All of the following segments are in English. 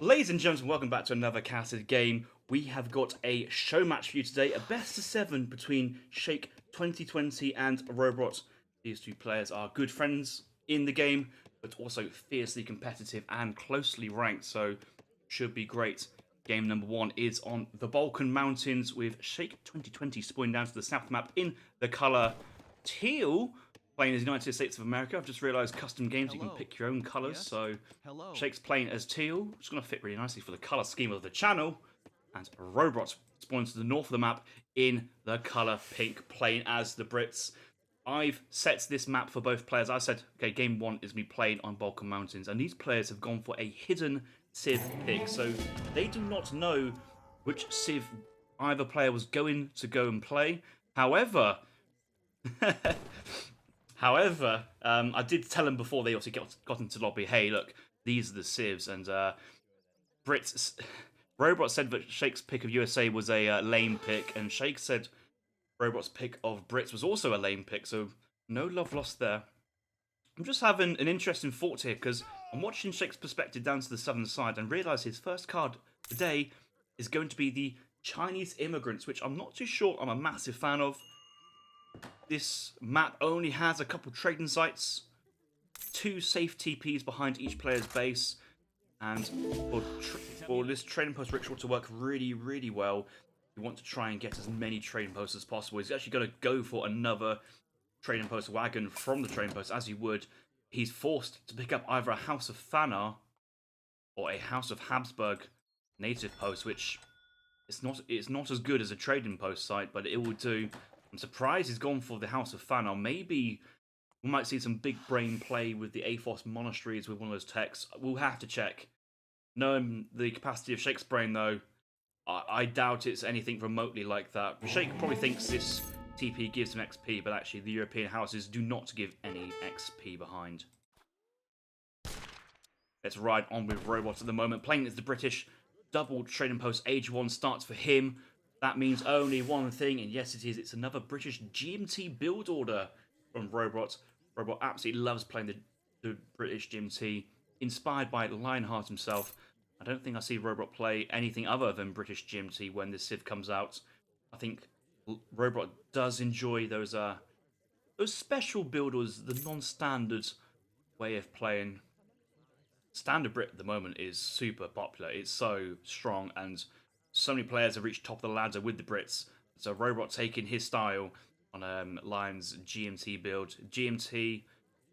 Ladies and gentlemen, welcome back to another casted game. We have got a show match for you today, a best of 7 between Shake 2020 and Rohbrot. These two players are good friends in the game, but also fiercely competitive and closely ranked, so should be great. Game number 1 is on the Balkan Mountains with Shake 2020 spawning down to the south map in the colour teal, playing as United States of America. I've just realised custom games, you can pick your own colours, so Shake's playing as teal, which is going to fit really nicely for the colour scheme of the channel, and Rohbrot spawns to the north of the map in the colour pink, playing as the Brits. I've set this map for both players. I said, okay, game 1 is me playing on Balkan Mountains, and these players have gone for a hidden Civ pick, so they do not know which Civ either player was going to go and play. However, I did tell them before they also got into lobby, hey, look, these are the civs, and Brits. Rohbrot said that Shake's pick of USA was a lame pick, and Shake said Rohbrot's pick of Brits was also a lame pick, so no love lost there. I'm just having an interesting thought here, because I'm watching Shake's perspective down to the southern side and realise his first card today is going to be the Chinese immigrants, which I'm not too sure I'm a massive fan of. This map only has a couple trading sites, 2 safe TPs behind each player's base, and for this trading post ritual to work really, really well, you want to try and get as many trading posts as possible. He's actually going to go for another trading post wagon from the trading post, as he would. He's forced to pick up either a House of Fanar or a House of Habsburg native post, which it's not as good as a trading post site, but it will do. I'm surprised he's gone for the House of Fanar. Maybe we might see some big brain play with the Athos monasteries with one of those techs. We'll have to check. Knowing the capacity of Shake's brain, though, I doubt it's anything remotely like that. Shake probably thinks this TP gives him XP, but actually the European houses do not give any XP behind. Let's ride on with Rohbrot at the moment. Playing as the British, double trading post age 1 starts for him. That means only one thing, and yes it is, it's another British GMT build order from Rohbrot. Rohbrot absolutely loves playing the British GMT, inspired by Lionheart himself. I don't think I see Rohbrot play anything other than British GMT when this Civ comes out. I think Rohbrot does enjoy those special builders, the non-standard way of playing. Standard Brit at the moment is super popular. It's so strong, and so many players have reached top of the ladder with the Brits. So Rohbrot taking his style on Lion's GMT build. GMT,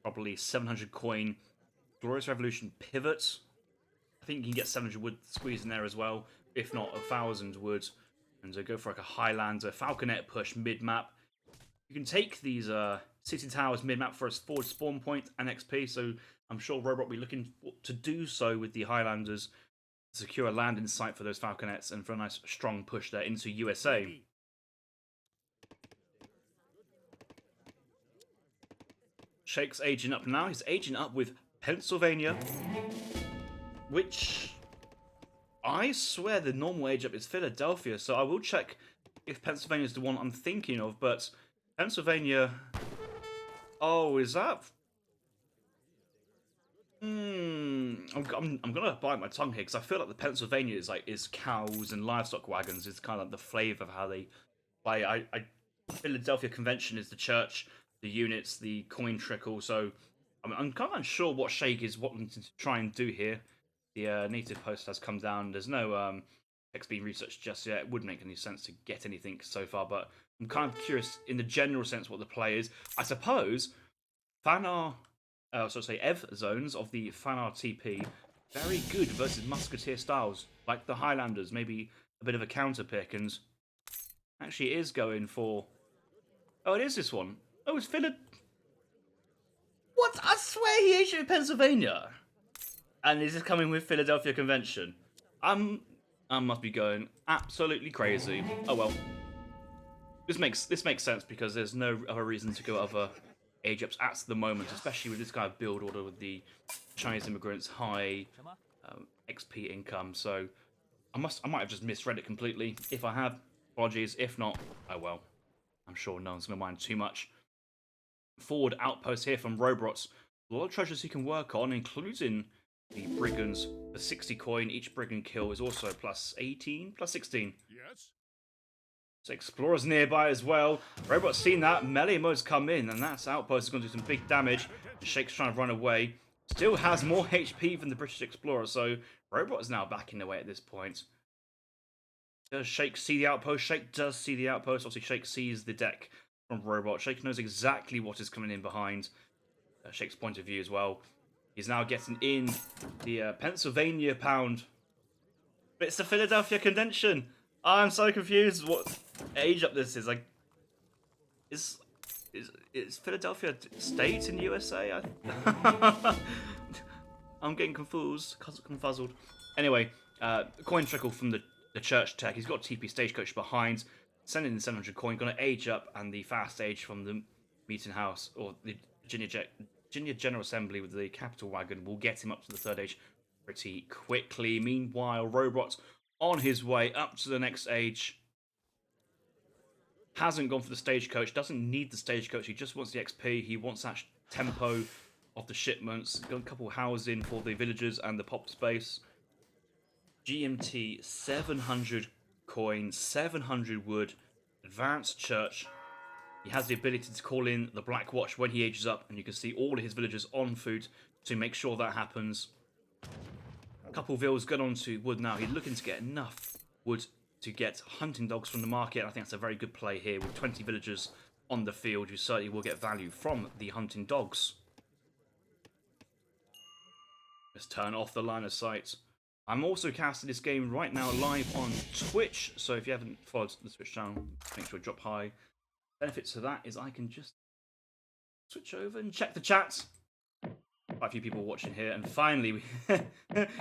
probably 700 coin. Glorious Revolution pivot. I think you can get 700 wood squeezed in there as well, if not 1,000 wood. And go for like a Highlander, Falconet push mid-map. You can take these city towers mid-map for a forward spawn point and XP, so I'm sure Rohbrot will be looking to do so with the Highlanders, secure a landing site for those Falconets and for a nice strong push there into USA. Shake's aging up now. He's aging up with Pennsylvania, which I swear the normal age up is Philadelphia, so I will check if Pennsylvania is the one I'm thinking of, but Pennsylvania... Oh, is that... I'm gonna bite my tongue here because I feel like the Pennsylvania is cows and livestock wagons. It's kind of like the flavour of how they play. Philadelphia Convention is the church, the units, the coin trickle. So I'm kind of unsure what Shake is wanting to try and do here. The native post has come down. There's no text being researched just yet. It wouldn't make any sense to get anything so far, but I'm kind of curious in the general sense what the play is. I suppose Fanar. Ev zones of the Fanar TP, very good versus Musketeer styles, like the Highlanders, maybe a bit of a counter pick, and actually is going for... Oh, it is this one. Oh, it's Philip... What? I swear he issued Pennsylvania! And is this coming with Philadelphia Convention? I must be going absolutely crazy. Oh well. This makes sense because there's no other reason to go other age ups at the moment, especially with this kind of build order with the Chinese immigrants high XP income. So I might have just misread it completely. If I have, apologies. If not, oh well. I'm sure no one's gonna mind too much. Forward outpost here from Rohbrot. A lot of treasures he can work on, including the brigands for 60 coin. Each brigand kill is also plus 18, plus 16. Yes. So Explorer's nearby as well. Rohbrot's seen that. Melee mode's come in, and that's Outpost is going to do some big damage. Shake's trying to run away. Still has more HP than the British Explorer, so Rohbrot is now backing away at this point. Does Shake see the Outpost? Shake does see the Outpost. Obviously, Shake sees the deck from Rohbrot. Shake knows exactly what is coming in behind Shake's point of view as well. He's now getting in the Pennsylvania pound. But it's the Philadelphia Convention. I'm so confused what age up this is. Like, is Philadelphia state in USA? I'm getting confused, confuzzled. Anyway, coin trickle from the church tech. He's got TP Stagecoach behind, sending in 700 coin. Going to age up, and the fast age from the meeting house or the Virginia General Assembly with the capital wagon will get him up to the third age pretty quickly. Meanwhile, Rohbrot on his way up to the next age. Hasn't gone for the stagecoach, doesn't need the stagecoach, he just wants the XP, he wants that tempo of the shipments. Got a couple housing for the villagers and the pop space. GMT, 700 coin, 700 wood, advanced church. He has the ability to call in the Black Watch when he ages up, and you can see all of his villagers on food to make sure that happens. A couple of vills going on to wood now. He's looking to get enough wood to get hunting dogs from the market. I think that's a very good play here with 20 villagers on the field who certainly will get value from the hunting dogs. Let's turn off the line of sight. I'm also casting this game right now live on Twitch, so if you haven't followed the Twitch channel, make sure to drop high. Benefits to that is I can just switch over and check the chat. Quite a few people watching here, and finally,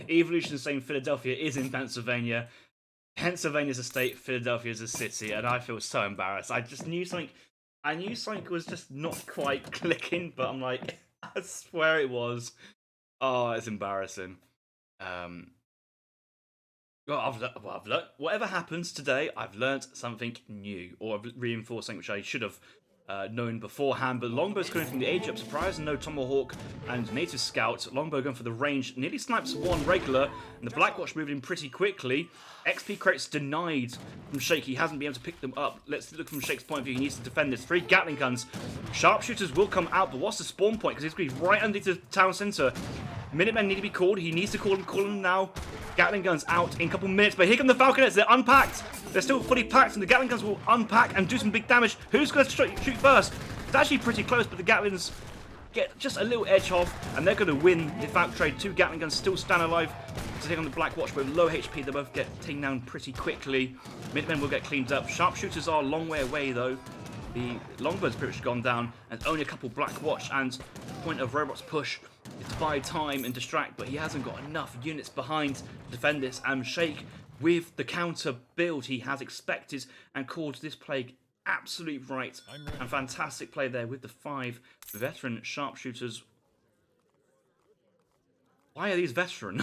Evolution is saying Philadelphia is in Pennsylvania. Pennsylvania's a state, Philadelphia's a city, and I feel so embarrassed. I just knew something. I knew something was just not quite clicking, but I'm like, I swear it was. Oh, it's embarrassing. I've learned, whatever happens today, I've learned something new, or I've reinforced something which I should have known beforehand. But Longbow's coming from the age up surprise, and no Tomahawk and Native Scout. Longbow going for the range, nearly snipes one regular, and the Blackwatch moved in pretty quickly. XP crates denied from Shake. He hasn't been able to pick them up. Let's look from Shake's point of view. He needs to defend this. 3 Gatling guns. Sharpshooters will come out, but what's the spawn point? Because he's going to be right underneath the town centre. Minutemen need to be called. He needs to call them now. Gatling guns out in a couple minutes, but here come the Falconets. They're unpacked. They're still fully packed, and the Gatling guns will unpack and do some big damage. Who's going to shoot first? It's actually pretty close, but the Gatlings get just a little edge off, and they're going to win the Falcon trade. 2 Gatling guns still stand alive to take on the Black Watch, but with low HP, they both get taken down pretty quickly. Minutemen will get cleaned up. Sharpshooters are a long way away, though. The Longbow's pretty much gone down, and only a couple Black Watch, and the point of Rohbrot's push is to buy time and distract, but he hasn't got enough units behind to defend this, and Shake, with the counter build he has expected and called this plague absolutely right, and fantastic play there with the 5 veteran sharpshooters. Why are these veteran?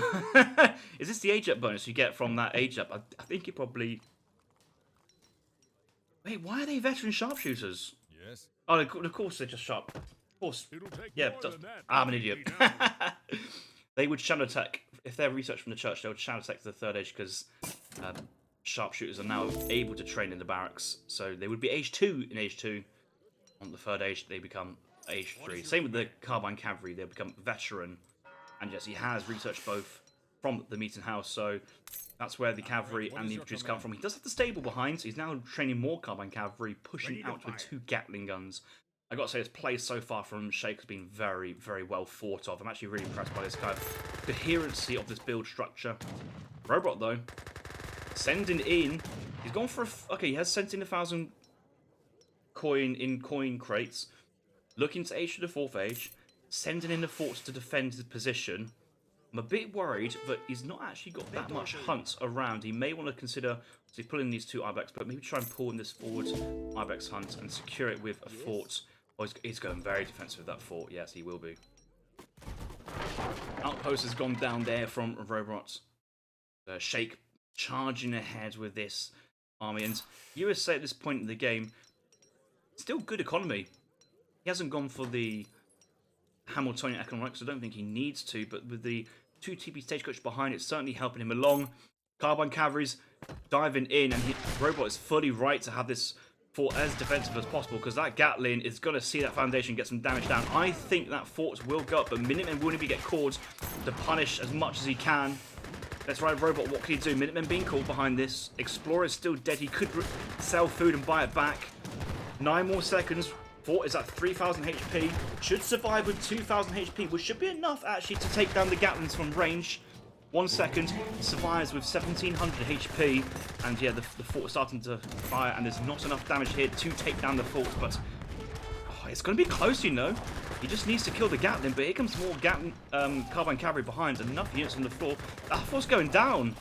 Is this the age up bonus you get from that age up? I think it probably... Wait, why are they veteran sharpshooters? Yes. Oh, of course they're just sharp. Of course. Yeah, I'm an idiot. They would shadow attack. If they're research from the church, they would shadow attack to the third age because sharpshooters are now able to train in the barracks. So they would be age 2 in age 2. On the third age, they become age 3. Same with the carbine cavalry, they become veteran. And yes, he has researched both from the meeting house, so that's where the cavalry and the infantry come from. He does have the stable behind, so he's now training more carbine cavalry, pushing out with 2 Gatling guns. I gotta say, his play so far from Shake has been very, very well thought of. I'm actually really impressed by this kind of coherency of this build structure. Rohbrot, though, sending in. He's gone for okay, he has sent in 1,000 coin in coin crates. Looking to age to the 4th age. Sending in the forts to defend his position. I'm a bit worried, but he's not actually got that much hunt around. He may want to consider pulling these 2 Ibex, but maybe try and pull in this forward Ibex hunt and secure it with a fort. Oh, he's going very defensive with that fort. Yes, he will be. Outpost has gone down there from Rohbrot. Shake charging ahead with this army. And USA at this point in the game, still good economy. He hasn't gone for the Hamiltonian economics, I don't think he needs to, but with the 2 TP stagecoach behind. It's certainly helping him along. Carbine cavalry's diving in, and Rohbrot is fully right to have this fort as defensive as possible, because that Gatling is going to see that foundation get some damage down. I think that fort will go up, but Minutemen will need to get called to punish as much as he can. Let's ride Rohbrot. What can he do? Minutemen being called behind this. Explorer is still dead. He could sell food and buy it back. 9 more seconds. Fort is at 3,000 HP. Should survive with 2,000 HP, which should be enough actually to take down the Gatlings from range. 1 second, survives with 1,700 HP, and yeah, the fort is starting to fire, and there's not enough damage here to take down the fort, but it's going to be close, you know. He just needs to kill the Gatling, but here comes more Gatling, Carbine cavalry behind, enough units on the floor. That fort's going down.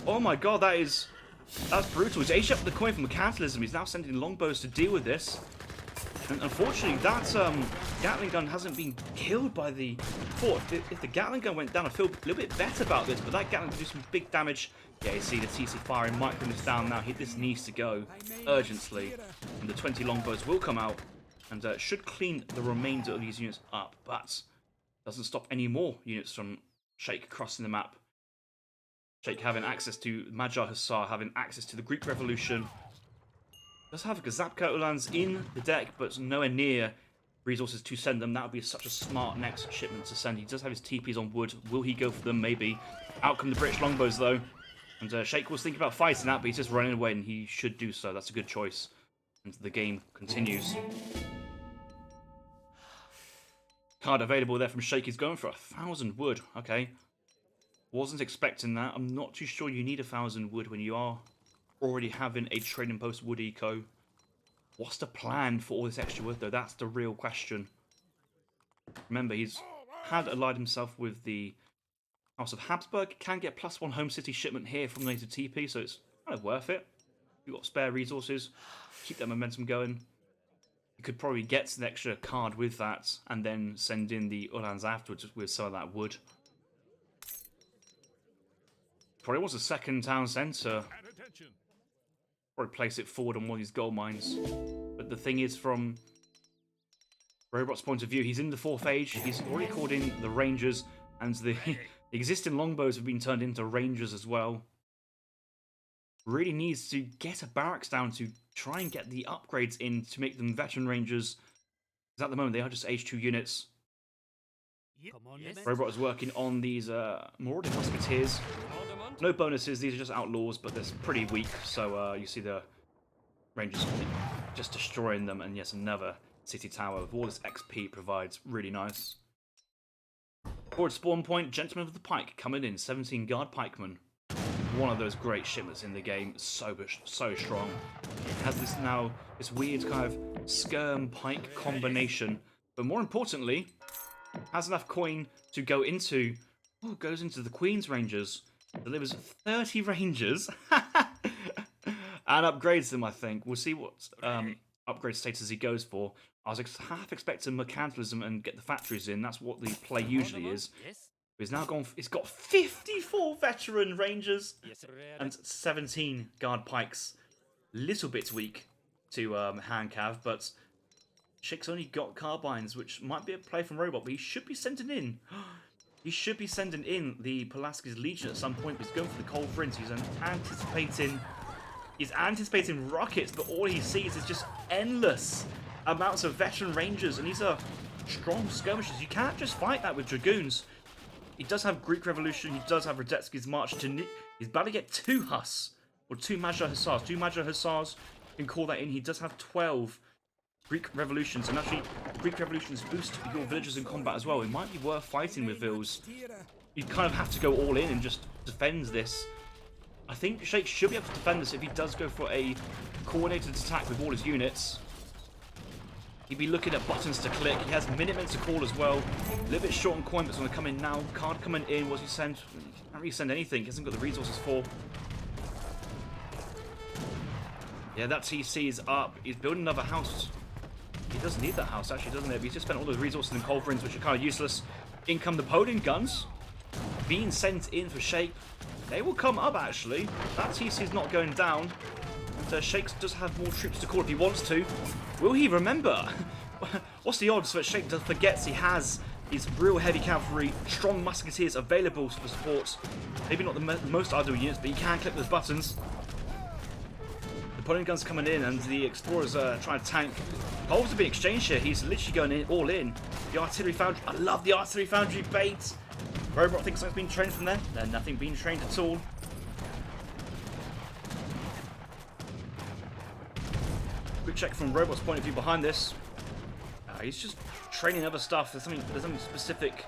Oh my god, that's brutal. He's aged up the coin from Mercantilism. He's now sending longbows to deal with this. And unfortunately, that Gatling gun hasn't been killed by the fort. If the Gatling gun went down, I feel a little bit better about this, but that Gatling could do some big damage. Yeah, you see the TC firing, microing this down now. This needs to go urgently. And the 20 longbows will come out and should clean the remainder of these units up, but doesn't stop any more units from Sheikh crossing the map. Sheikh having access to Magyar Hussar, having access to the Greek Revolution. Does have Gazapka Ulans in the deck, but nowhere near resources to send them. That would be such a smart next shipment to send. He does have his TPs on wood. Will he go for them? Maybe. Out come the British longbows, though. And Sheikh was thinking about fighting that, but he's just running away, and he should do so. That's a good choice. And the game continues. Card available there from Sheikh. He's going for 1,000 wood. Okay. Wasn't expecting that. I'm not too sure you need 1,000 wood when you are already having a trading post wood eco. What's the plan for all this extra wood, though? That's the real question. Remember, he's had allied himself with the House of Habsburg. Can get +1 home city shipment here from native TP, so it's kind of worth it. You've got spare resources. Keep that momentum going. You could probably get an extra card with that and then send in the Ulans afterwards with some of that wood. Probably wants a second town centre. Probably place it forward on one of these gold mines. But the thing is, from Rohbrot's point of view, he's in the 4th age. He's already called in the Rangers, and the existing longbows have been turned into Rangers as well. Really needs to get a barracks down to try and get the upgrades in to make them veteran Rangers. Because at the moment, they are just H2 units. Rohbrot is working on these Marauding Musketeers. No bonuses, these are just outlaws, but they're pretty weak, so you see the Rangers just destroying them, and yes, another city tower with all this XP provides. Really nice. Forward spawn point, Gentleman of the Pike coming in, 17 guard pikemen. One of those great shipments in the game, so strong. It has this weird kind of skirm pike combination, but more importantly, has enough coin to go into, goes into the Queen's Rangers. Delivers 30 Rangers and upgrades them, I think. We'll see what upgrade status he goes for. I was half expecting Mercantilism and get the factories in. That's what the play usually is. He's now gone. It's got 54 veteran Rangers and 17 guard pikes. Little bit weak to hand cav, but Sheikh's only got carbines, which might be a play from Rohbrot, but he should be sending in. He should be sending in the Pulaski's Legion at some point. He's going for the cold fringe. He's anticipating rockets, but all he sees is just endless amounts of veteran Rangers, and these are strong skirmishers. You can't just fight that with Dragoons. He does have Greek Revolution. He does have Radetzky's March. He's about to get 2 Huss, or 2 Magyar Hussars. 2 Magyar Hussars, you can call that in. He does have 12 Greek Revolutions, and actually Greek Revolutions boost your villagers in combat as well. It might be worth fighting with Vils. You kind of have to go all in and just defend this. I think Sheikh should be able to defend this if he does go for a coordinated attack with all his units. He'd be looking at buttons to click. He has Minutemen to call as well. A little bit short on coin, but it's going to come in now. Card coming in. What's he send? He can't really send anything. He hasn't got the resources for. Yeah, that TC is up. He's building another house. He does need that house, actually, doesn't it? But he's just spent all those resources in culverins, which are kind of useless. In come the Podin guns. Being sent in for Sheikh. They will come up, actually. That TC is not going down. And Sheikh does have more troops to call if he wants to. Will he remember? What's the odds that Sheikh forgets he has He's real heavy cavalry, strong musketeers available for support. Maybe not the most ideal units, but you can click those buttons. The Napoleon guns coming in, and the explorers trying to tank. Holes are being exchanged here. He's literally going in all in. The artillery foundry. I love the artillery foundry bait. Rohbrot thinks something's been trained from there. No, nothing being trained at all. Quick check from Rohbrot's point of view behind this. He's just training other stuff. There's something specific.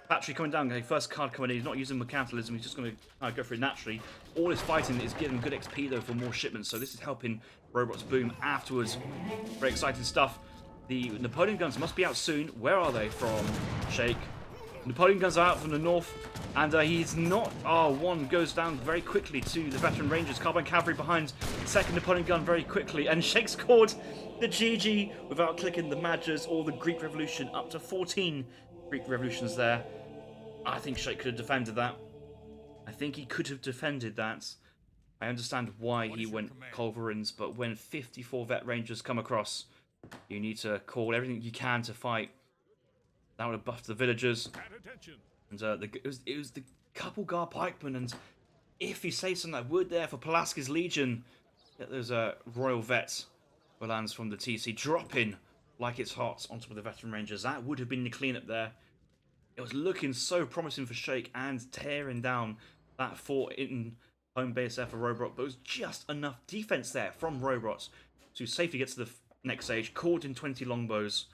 Battery coming down. Okay, first card coming in. He's not using mercantilism. He's just going to go for it naturally. All his fighting is giving good XP though for more shipments. So this is helping Rohbrot's boom afterwards. Very exciting stuff. The Napoleon guns must be out soon. Where are they from? Sheikh. Napoleon guns are out from the north, and he's not. One goes down very quickly to the veteran Rangers. Carbine cavalry behind second Napoleon gun very quickly, and Sheikh scored the GG without clicking the Madgers or the Greek Revolution. Up to 14 Greek Revolutions there. I think Sheikh could have defended that. I think he could have defended that. I understand why he went culverins, but when 54 vet Rangers come across, you need to call everything you can to fight. That would have buffed the villagers. And it was the couple guard pikemen, and if he saves some that would there for Pulaski's Legion, get those royal vets lands from the TC dropping like it's hot on top of the veteran Rangers. That would have been the cleanup there. It was looking so promising for Sheikh and tearing down that fort in home base there for Rohbrot, but it was just enough defense there from Rohbrot to safely get to the next stage, called in 20 longbows,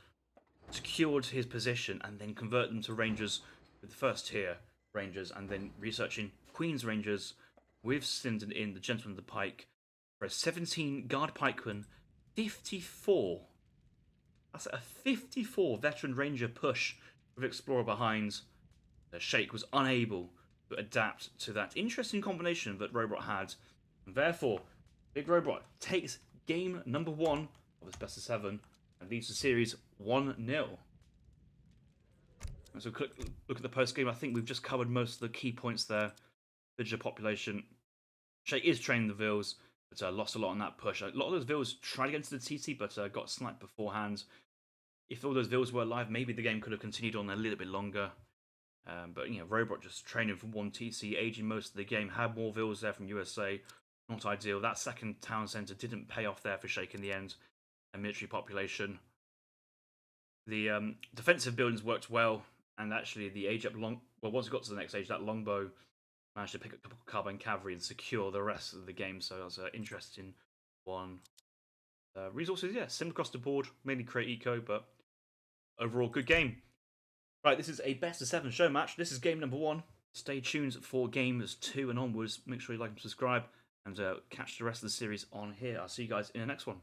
secured his position, and then convert them to Rangers with the first tier Rangers, and then researching Queen's Rangers with Sinden in the Gentleman of the Pike for a 17 guard pikeman, 54. That's a 54 veteran Ranger push with Explorer behind. Sheikh was unable to adapt to that interesting combination that Rohbrot had, and therefore Big Rohbrot takes game number 1 of his best of 7 and leads the series 1-0. So look at the post game. I think we've just covered most of the key points there. Villager population. Sheikh is training the Vils, but lost a lot on that push. A lot of those Vils tried to get into the TT, but got sniped beforehand. If all those Vils were alive, maybe the game could have continued on a little bit longer. But you know, Rohbrot just training for one TC, aging most of the game, had more Vils there from USA. Not ideal. That second town centre didn't pay off there for Sheikh in the end. And military population. The defensive buildings worked well, and actually the age up once it got to the next stage, that longbow managed to pick up a couple of carbine cavalry and secure the rest of the game. So that was an interesting one. Resources, yeah, similar across the board, mainly create eco, but overall good game. Right, this is a best of 7 show match. This is game number 1. Stay tuned for games 2 and onwards. Make sure you like and subscribe, and catch the rest of the series on here. I'll see you guys in the next one.